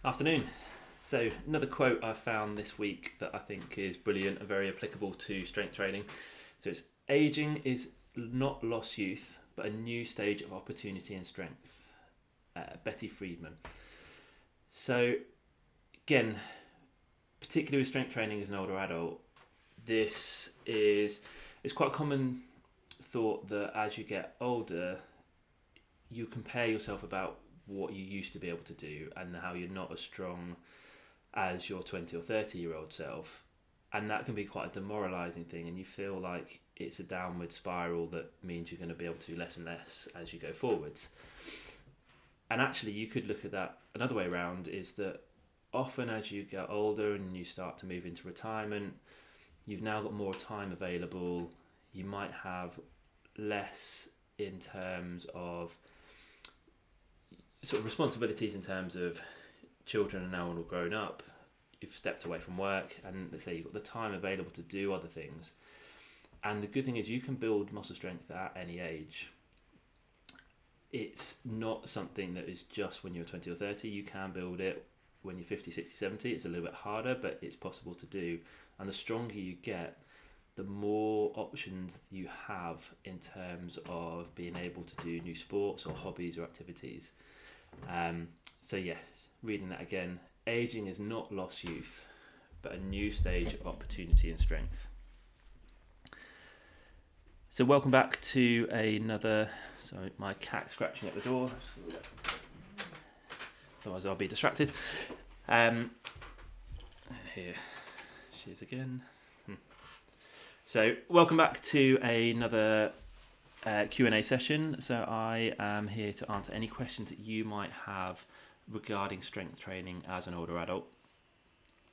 Afternoon. So, another quote I found this week that I think is brilliant and very applicable to strength training. So, it's aging is not lost youth, but a new stage of opportunity and strength. Betty Friedan. So, again, particularly with strength training as an older adult, this is it's quite a common thought that as you get older, you compare yourself about what you used to be able to do and how you're not as strong as your 20 or 30-year-old self, and that can be quite a demoralizing thing, and you feel like it's a downward spiral that means you're going to be able to do less and less as you go forwards. And actually you could look at that another way around, is that often as you get older and you start to move into retirement, you've now got more time available. You might have less in terms of sort of responsibilities, in terms of children are now all grown up, you've stepped away from work, and let's say you've got the time available to do other things. And the good thing is you can build muscle strength at any age. It's not something that is just when you're 20 or 30. You can build it when you're 50, 60, 70. It's a little bit harder, but it's possible to do. And the stronger you get, the more options you have in terms of being able to do new sports or hobbies or activities. Reading that again, aging is not lost youth, but a new stage of opportunity and strength. So welcome back to another, sorry, my cat scratching at the door, otherwise I'll be distracted. And here she is again. So welcome back to another Q&A session. So I am here to answer any questions that you might have regarding strength training as an older adult.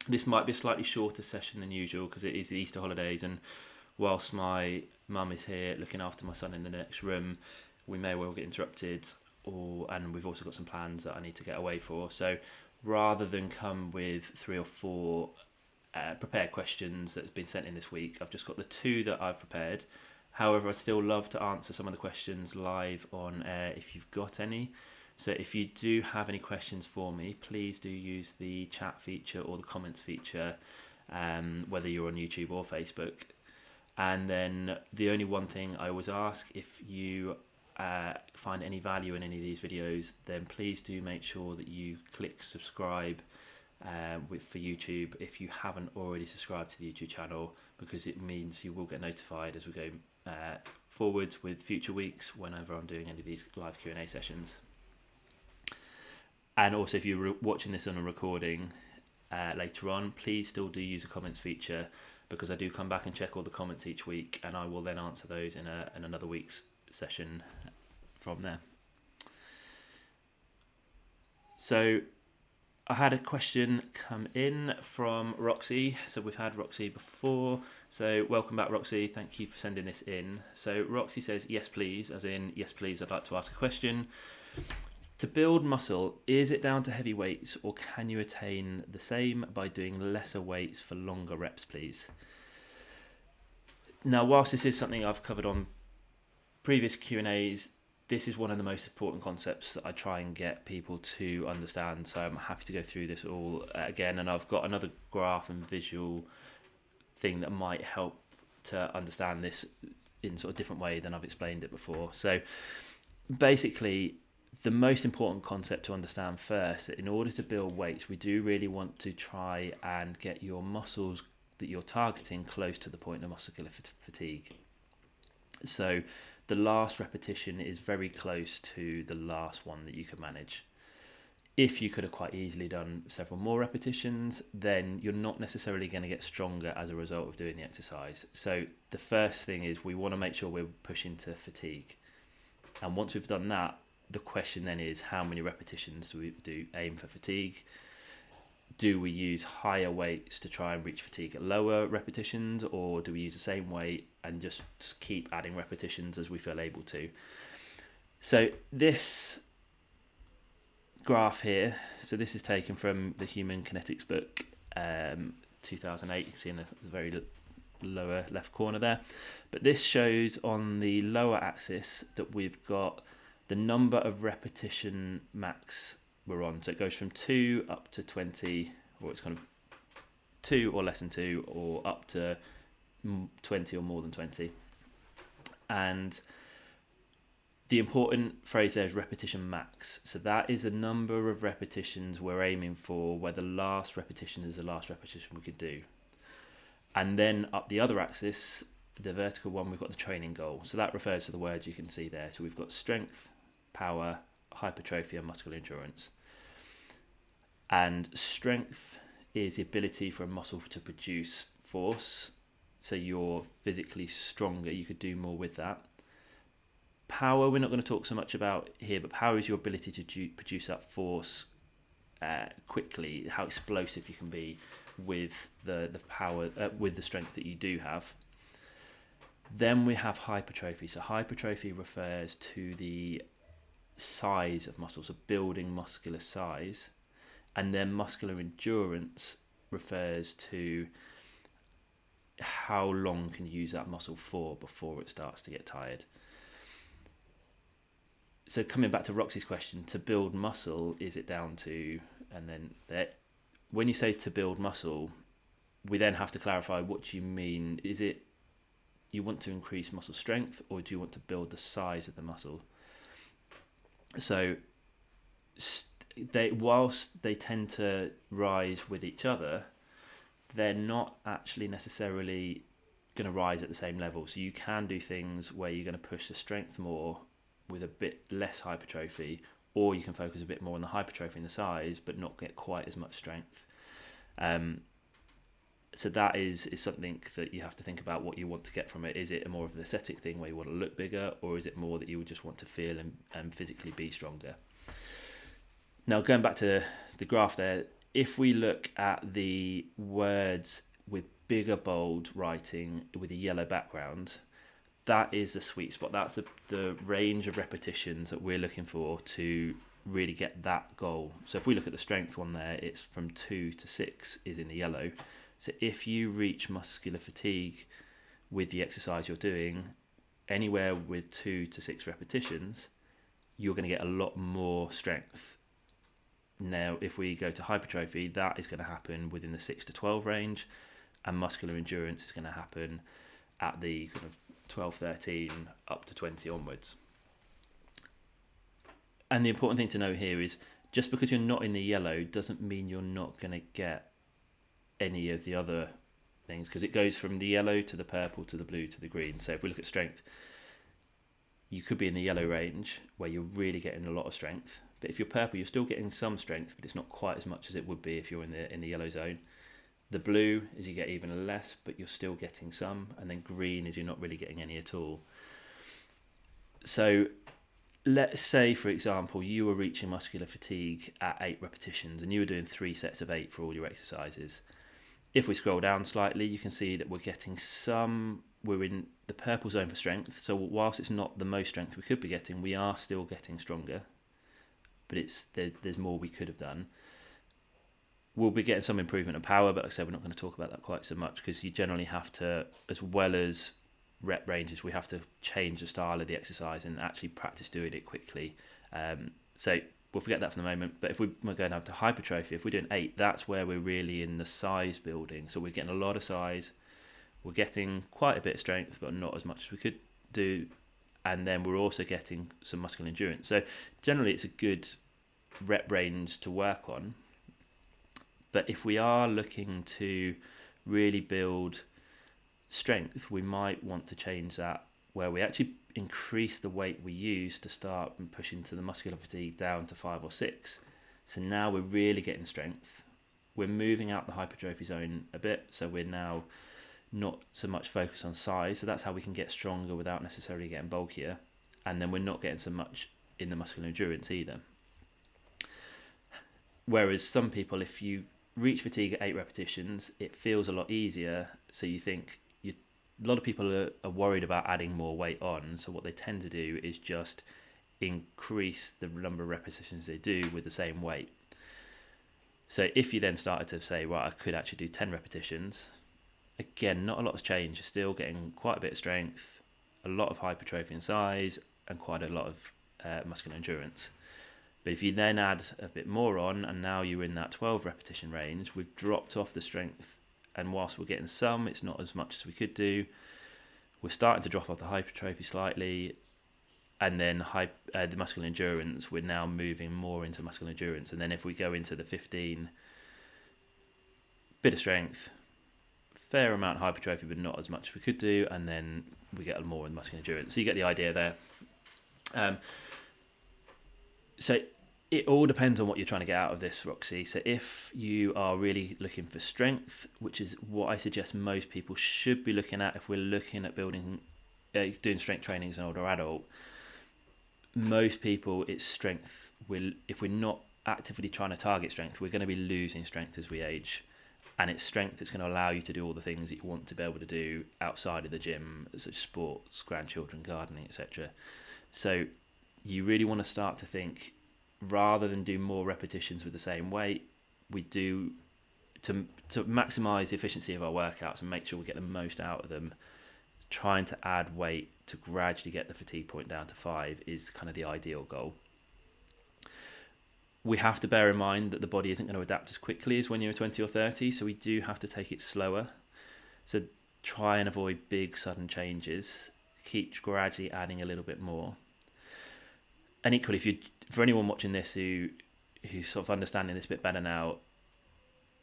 This might be a slightly shorter session than usual because it is the Easter holidays, and whilst my mum is here looking after my son in the next room, we may well get interrupted, and we've also got some plans that I need to get away for. So rather than come with 3 or 4 prepared questions that's been sent in this week, I've just got the 2 that I've prepared. However, I'd still love to answer some of the questions live on air if you've got any. So if you do have any questions for me, please do use the chat feature or the comments feature, whether you're on YouTube or Facebook. And then the only one thing I always ask, if you find any value in any of these videos, then please do make sure that you click subscribe for YouTube if you haven't already subscribed to the YouTube channel, because it means you will get notified as we go forwards with future weeks whenever I'm doing any of these live Q&A sessions. And also, if you're watching this on a recording later on, please still do use the comments feature, because I do come back and check all the comments each week, and I will then answer those in another week's session from there. So I had a question come in from Roxy. So we've had Roxy before. So welcome back, Roxy. Thank you for sending this in. So Roxy says, yes, please, as in, yes, please, I'd like to ask a question. To build muscle, is it down to heavy weights, or can you attain the same by doing lesser weights for longer reps, please? Now, whilst this is something I've covered on previous Q&As, this is one of the most important concepts that I try and get people to understand. So I'm happy to go through this all again, and I've got another graph and visual thing that might help to understand this in sort of different way than I've explained it before. So basically, the most important concept to understand first, that in order to build weights, we do really want to try and get your muscles that you're targeting close to the point of muscular fatigue. So the last repetition is very close to the last one that you can manage. If you could have quite easily done several more repetitions, then you're not necessarily going to get stronger as a result of doing the exercise. So the first thing is we want to make sure we're pushing to fatigue. And once we've done that, the question then is, how many repetitions do we aim for fatigue? Do we use higher weights to try and reach fatigue at lower repetitions, or do we use the same weight and just keep adding repetitions as we feel able to? So this graph here, so this is taken from the Human Kinetics book, 2008. You can see in the very lower left corner there. But this shows on the lower axis that we've got the number of repetition max we're on. So it goes from 2 up to 20, or it's kind of 2 or less than 2, or up to 20 or more than 20. And the important phrase there is repetition max. So that is a number of repetitions we're aiming for, where the last repetition is the last repetition we could do. And then up the other axis, the vertical one, we've got the training goal. So that refers to the words you can see there. So we've got strength, power, hypertrophy, and muscular endurance. And strength is the ability for a muscle to produce force. So you're physically stronger, you could do more with that. Power, we're not going to talk so much about here, but power is your ability to produce that force quickly, how explosive you can be with the power, with the strength that you do have. Then we have hypertrophy. So hypertrophy refers to the size of muscles, so building muscular size. And then muscular endurance refers to how long can you use that muscle for before it starts to get tired. So coming back to Roxy's question, to build muscle, is it down to, and then that, when you say to build muscle, we then have to clarify what you mean. Is it you want to increase muscle strength, or do you want to build the size of the muscle? So whilst they tend to rise with each other, they're not actually necessarily going to rise at the same level. So you can do things where you're going to push the strength more with a bit less hypertrophy, or you can focus a bit more on the hypertrophy and the size, but not get quite as much strength. So that is something that you have to think about what you want to get from it. Is it a more of an aesthetic thing where you want to look bigger, or is it more that you would just want to feel and physically be stronger? Now, going back to the graph there, if we look at the words with bigger bold writing with a yellow background, that is the sweet spot. That's the range of repetitions that we're looking for to really get that goal. So if we look at the strength one there, it's from 2 to 6 is in the yellow. So if you reach muscular fatigue with the exercise you're doing, anywhere with 2 to 6 repetitions, you're going to get a lot more strength. Now, if we go to hypertrophy, that is going to happen within the 6 to 12 range, and muscular endurance is going to happen at the kind of 12, 13, up to 20 onwards. And the important thing to know here is just because you're not in the yellow doesn't mean you're not going to get any of the other things, because it goes from the yellow to the purple to the blue to the green. So if we look at strength, you could be in the yellow range where you're really getting a lot of strength, but if you're purple, you're still getting some strength, but it's not quite as much as it would be if you're in the yellow zone. The blue is you get even less, but you're still getting some, and then green is you're not really getting any at all. So let's say, for example, you were reaching muscular fatigue at 8 repetitions and you were doing 3 sets of 8 for all your exercises. If we scroll down slightly, you can see that we're getting we're in the purple zone for strength. So whilst it's not the most strength we could be getting, we are still getting stronger, but there's more we could have done. We'll be getting some improvement in power, but like I said, we're not going to talk about that quite so much, because you generally have to, as well as rep ranges, we have to change the style of the exercise and actually practice doing it quickly. So we'll forget that for the moment. But if we're going down to hypertrophy, if we're doing 8, that's where we're really in the size building. So we're getting a lot of size, we're getting quite a bit of strength, but not as much as we could do. And then we're also getting some muscular endurance. So generally it's a good rep range to work on. But if we are looking to really build strength, we might want to change that, where we actually increase the weight we use to start and push into the muscular fatigue down to 5 or 6. So now we're really getting strength. We're moving out the hypertrophy zone a bit, so we're now not so much focused on size. So that's how we can get stronger without necessarily getting bulkier. And then we're not getting so much in the muscular endurance either. Whereas some people, if you reach fatigue at 8 repetitions, it feels a lot easier. So you think, a lot of people are worried about adding more weight on. So what they tend to do is just increase the number of repetitions they do with the same weight. So if you then started to say, right, I could actually do 10 repetitions, again, not a lot has changed. You're still getting quite a bit of strength, a lot of hypertrophy and size, and quite a lot of muscular endurance. But if you then add a bit more on, and now you're in that 12 repetition range, we've dropped off the strength. And whilst we're getting some, it's not as much as we could do. We're starting to drop off the hypertrophy slightly. And then the muscular endurance, we're now moving more into muscular endurance. And then if we go into the 15, bit of strength, fair amount of hypertrophy, but not as much as we could do. And then we get more in muscular endurance. So you get the idea there. So it all depends on what you're trying to get out of this, Roxy. So if you are really looking for strength, which is what I suggest most people should be looking at if we're looking at doing strength training as an older adult, most people, it's strength. If we're not actively trying to target strength, we're going to be losing strength as we age. And it's strength that's going to allow you to do all the things that you want to be able to do outside of the gym, such as sports, grandchildren, gardening, etc. So you really want to start to think, rather than do more repetitions with the same weight, we do to maximize the efficiency of our workouts and make sure we get the most out of them. Trying to add weight to gradually get the fatigue point down to 5 is kind of the ideal goal. We have to bear in mind that the body isn't going to adapt as quickly as when you're 20 or 30, so we do have to take it slower. So try and avoid big sudden changes. Keep gradually adding a little bit more. And equally, for anyone watching this who's sort of understanding this a bit better now,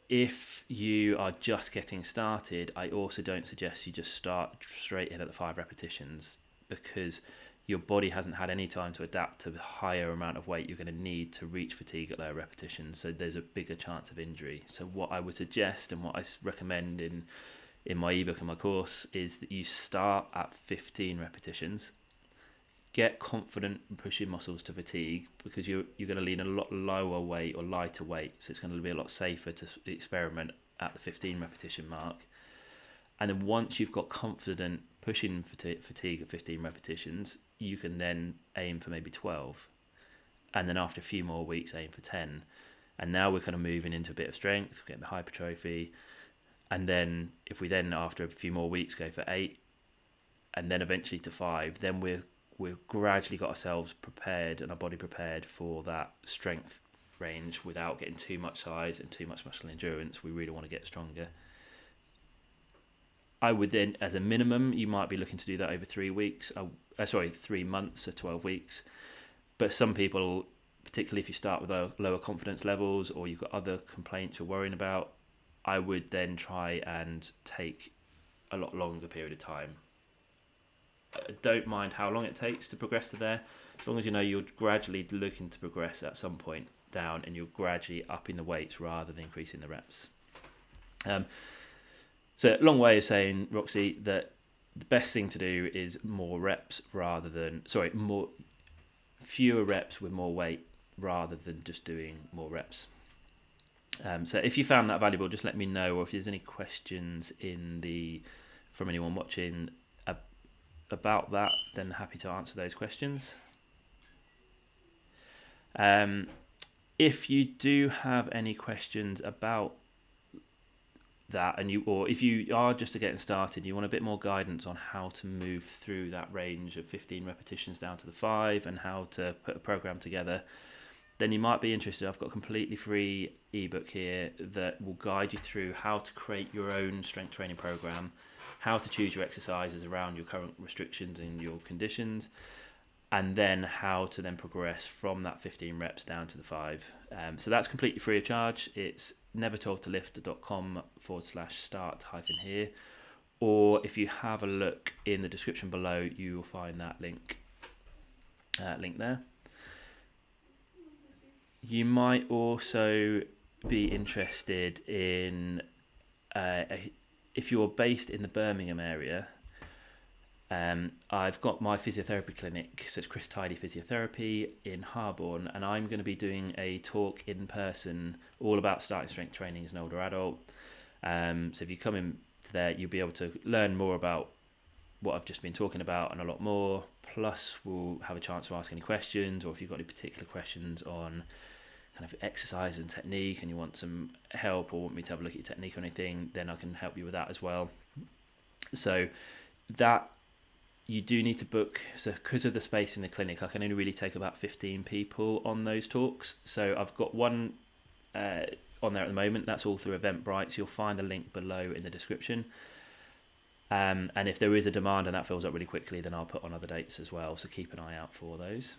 if you are just getting started, I also don't suggest you just start straight in at the 5 repetitions, because your body hasn't had any time to adapt to the higher amount of weight you're going to need to reach fatigue at lower repetitions. So there's a bigger chance of injury. So what I would suggest and what I recommend in my ebook and my course is that you start at 15 repetitions. Get confident in pushing muscles to fatigue, because you're going to need a lot lower weight or lighter weight, so it's going to be a lot safer to experiment at the 15 repetition mark. And then once you've got confident pushing fatigue at 15 repetitions, you can then aim for maybe 12, and then after a few more weeks aim for 10. And now we're kind of moving into a bit of strength, getting the hypertrophy, and then if we then after a few more weeks go for 8, and then eventually to 5, then we've gradually got ourselves prepared and our body prepared for that strength range without getting too much size and too much muscle endurance. We really want to get stronger. I would then, as a minimum, you might be looking to do that over 3 months or 12 weeks. But some people, particularly if you start with lower confidence levels or you've got other complaints you're worrying about, I would then try and take a lot longer period of time. I don't mind how long it takes to progress to there, as long as you know you're gradually looking to progress at some point down and you're gradually upping the weights rather than increasing the reps. So long way of saying, Roxy, that the best thing to do is fewer reps with more weight rather than just doing more reps. So if you found that valuable, just let me know, or if there's any questions from anyone watching about that, then happy to answer those questions. If you do have any questions about that, or if you are just getting started, you want a bit more guidance on how to move through that range of 15 repetitions down to the 5 and how to put a program together, then you might be interested. I've got a completely free ebook here that will guide you through how to create your own strength training program, how to choose your exercises around your current restrictions and your conditions, and then how to then progress from that 15 reps down to the 5. So that's completely free of charge. It's nevertoldtolift.com/start-here, or if you have a look in the description below, you will find that link there. You might also be interested in if you're based in the Birmingham area, I've got my physiotherapy clinic, so it's Chris Tidy Physiotherapy in Harborne, and I'm going to be doing a talk in person all about starting strength training as an older adult. So if you come in to there, you'll be able to learn more about what I've just been talking about and a lot more. Plus, we'll have a chance to ask any questions, or if you've got any particular questions on kind of exercise and technique and you want some help or want me to have a look at your technique or anything, then I can help you with that as well. So that you do need to book. So because of the space in the clinic, I can only really take about 15 people on those talks. So I've got one on there at the moment. That's all through Eventbrite. So you'll find the link below in the description. And if there is a demand and that fills up really quickly, then I'll put on other dates as well. So keep an eye out for those.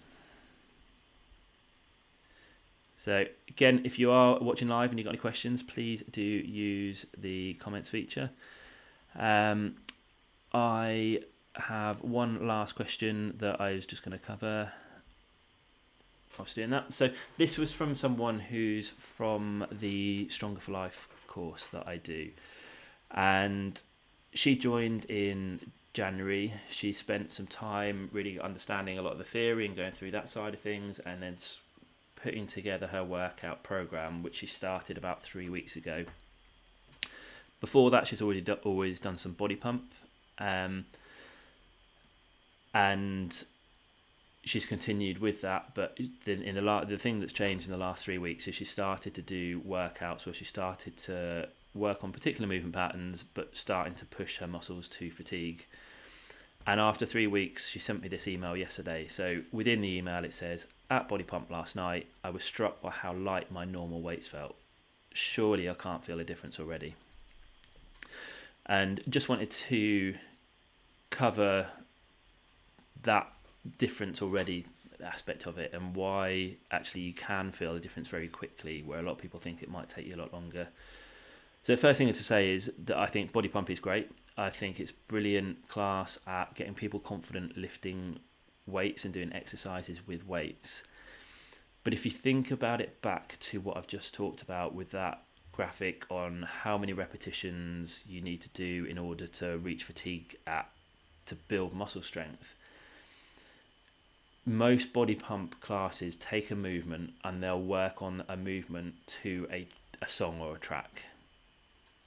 So again, if you are watching live and you've got any questions, please do use the comments feature. I have one last question that I was just going to cover. I was doing that. So this was from someone who's from the Stronger for Life course that I do. And she joined in January. She spent some time really understanding a lot of the theory and going through that side of things, and then putting together her workout program, which she started about 3 weeks ago. Before that, she's always done some body pump, and she's continued with that. But the thing that's changed in the last 3 weeks is she started to do workouts where she started to work on particular movement patterns, but starting to push her muscles to fatigue. And after 3 weeks, she sent me this email yesterday. So within the email, it says, "At body pump last night, I was struck by how light my normal weights felt. Surely I can't feel a difference already." And just wanted to cover that difference already aspect of it, and why actually you can feel a difference very quickly, where a lot of people think it might take you a lot longer. So the first thing to say is that I think body pump is great. I think it's brilliant class at getting people confident lifting weights and doing exercises with weights. But if you think about it back to what I've just talked about with that graphic on how many repetitions you need to do in order to reach fatigue to build muscle strength, most body pump classes take a movement and they'll work on a movement to a song or a track.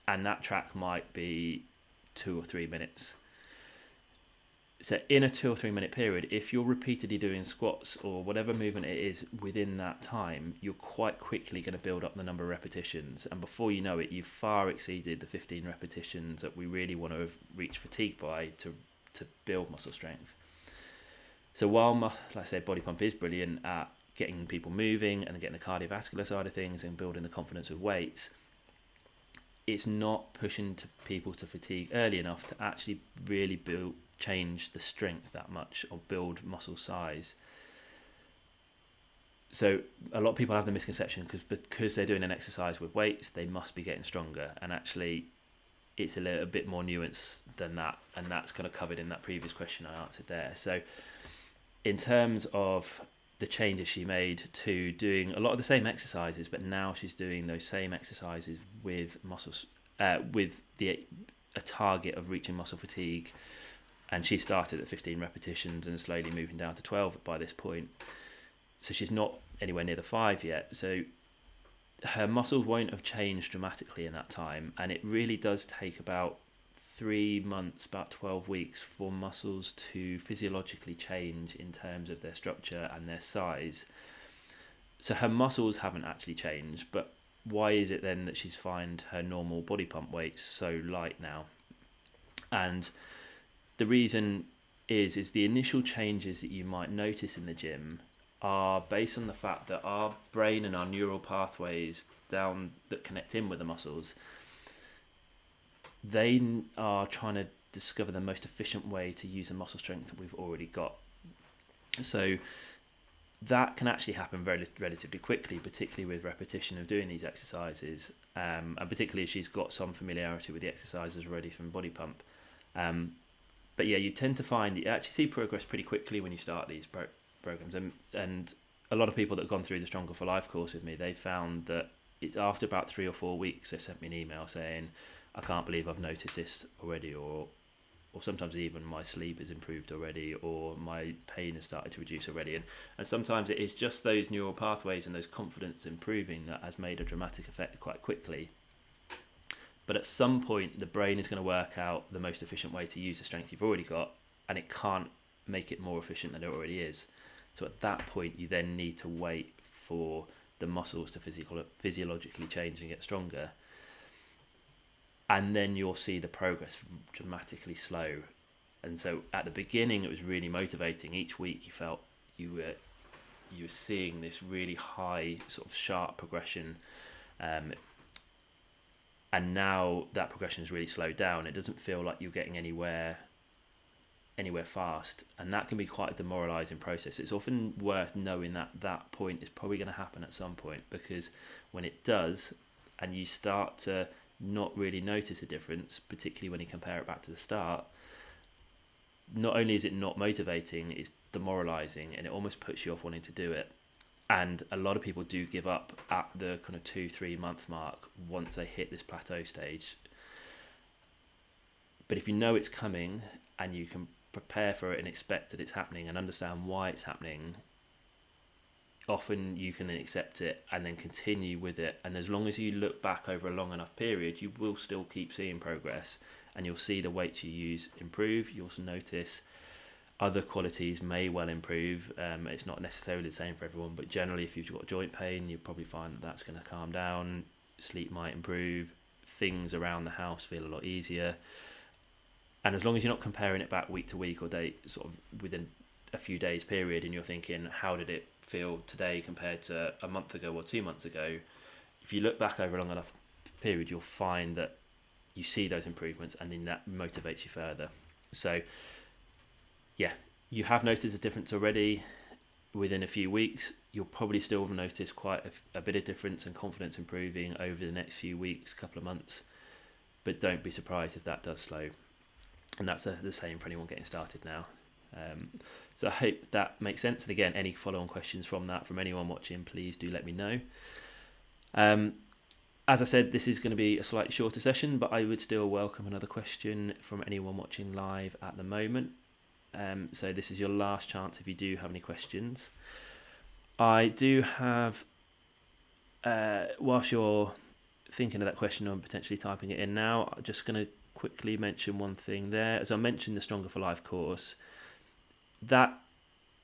And that track might be 2 or 3 minutes. So in a 2 or 3 minute period, if you're repeatedly doing squats or whatever movement it is within that time, you're quite quickly going to build up the number of repetitions. And before you know it, you've far exceeded the 15 repetitions that we really want to have reached fatigue by to build muscle strength. So while, like I said, body pump is brilliant at getting people moving and getting the cardiovascular side of things and building the confidence of weights, it's not pushing people to fatigue early enough to actually really change the strength that much or build muscle size. So a lot of people have the misconception because they're doing an exercise with weights, they must be getting stronger, and actually it's a little bit more nuanced than that, and that's kind of covered in that previous question I answered there. So in terms of the changes she made to doing a lot of the same exercises, but now she's doing those same exercises with muscles, with a target of reaching muscle fatigue. And she started at 15 repetitions and slowly moving down to 12 by this point. So she's not anywhere near the 5 yet. So her muscles won't have changed dramatically in that time. And it really does take about 3 months, about 12 weeks for muscles to physiologically change in terms of their structure and their size. So her muscles haven't actually changed, but why is it then that she's found her normal body pump weights so light now? And the reason is the initial changes that you might notice in the gym are based on the fact that our brain and our neural pathways that connect in with the muscles, they are trying to discover the most efficient way to use the muscle strength that we've already got. So that can actually happen relatively quickly, particularly with repetition of doing these exercises, and particularly if she's got some familiarity with the exercises already from body pump. But yeah, you tend to find you actually see progress pretty quickly when you start these programs, and a lot of people that have gone through the Stronger for Life course with me, they found that it's after about 3 or 4 weeks they sent me an email saying, "I can't believe I've noticed this already," or sometimes even my sleep has improved already, or my pain has started to reduce already. And sometimes it is just those neural pathways and those confidence improving that has made a dramatic effect quite quickly. But at some point, the brain is going to work out the most efficient way to use the strength you've already got, and it can't make it more efficient than it already is. So at that point, you then need to wait for the muscles to physiologically change and get stronger. And then you'll see the progress dramatically slow And so at the beginning, it was really motivating. Each week you felt you were seeing this really high sort of sharp progression, and now that progression has really slowed down. It doesn't feel like you're getting anywhere fast, and that can be quite a demoralizing process. It's often worth knowing that point is probably going to happen at some point, because when it does and you start to not really notice a difference, particularly when you compare it back to the start, not only is it not motivating, it's demoralizing, and it almost puts you off wanting to do it. And a lot of people do give up at the kind of 2-3 month mark once they hit this plateau stage. But if you know it's coming and you can prepare for it and expect that it's happening and understand why it's happening, often you can then accept it and then continue with it. And as long as you look back over a long enough period, you will still keep seeing progress, and you'll see the weights you use improve. You'll also notice other qualities may well improve. It's not necessarily the same for everyone, but generally if you've got joint pain, you'll probably find that that's going to calm down. Sleep might improve. Things around the house feel a lot easier. And as long as you're not comparing it back week to week or day, sort of within a few days period, and you're thinking, how did it feel today compared to a month ago or 2 months ago? If you look back over a long enough period, you'll find that you see those improvements, and then that motivates you further. So yeah, you have noticed a difference already within a few weeks. You'll probably still notice quite a bit of difference and confidence improving over the next few weeks, couple of months, but don't be surprised if that does slow. And that's the same for anyone getting started now. So I hope that makes sense. And again, any follow-on questions from anyone watching, please do let me know. As I said, this is going to be a slightly shorter session, but I would still welcome another question from anyone watching live at the moment. So this is your last chance if you do have any questions. I do have, whilst you're thinking of that question or potentially typing it in now, I'm just going to quickly mention one thing there. As I mentioned, the Stronger for Life course, that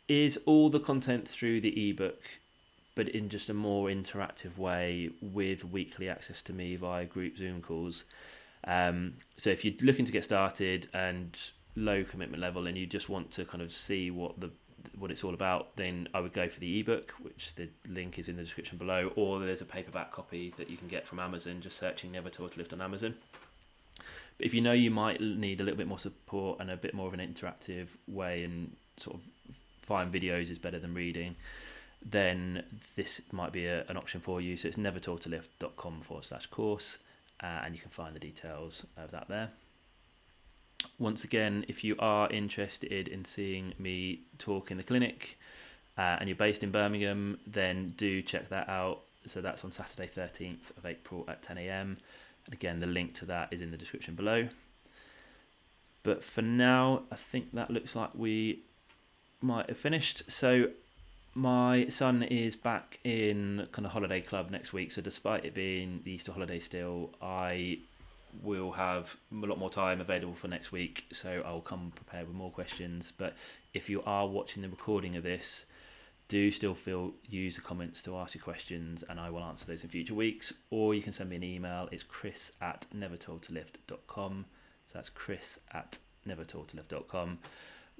is all the content through the ebook, but in just a more interactive way with weekly access to me via group Zoom calls. So if you're looking to get started and low commitment level and you just want to kind of see what it's all about, then I would go for the ebook, which the link is in the description below, or there's a paperback copy that you can get from Amazon, just searching Never Told to Lift on Amazon. But if you know you might need a little bit more support and a bit more of an interactive way, and sort of find videos is better than reading, then this might be an option for you. So it's nevertoldtolift.com/course, and you can find the details of that there. Once again, if you are interested in seeing me talk in the clinic and you're based in Birmingham, then do check that out. So that's on Saturday 13th of April at 10 a.m. And again, the link to that is in the description below. But for now, I think that looks like we might have finished. So my son is back in kind of holiday club next week. So despite it being the Easter holiday still, I will have a lot more time available for next week. So I'll come prepared with more questions. But if you are watching the recording of this, do still use the comments to ask your questions, and I will answer those in future weeks. Or you can send me an email. It's chris@nevertoldtolift.com. So that's chris@nevertoldtolift.com.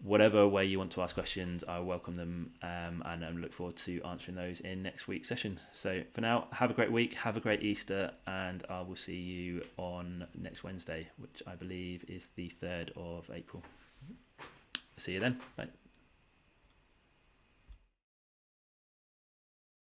Whatever way you want to ask questions, I welcome them, and I look forward to answering those in next week's session. So for now, have a great week, have a great Easter, and I will see you on next Wednesday, which I believe is the 3rd of April. See you then. Bye.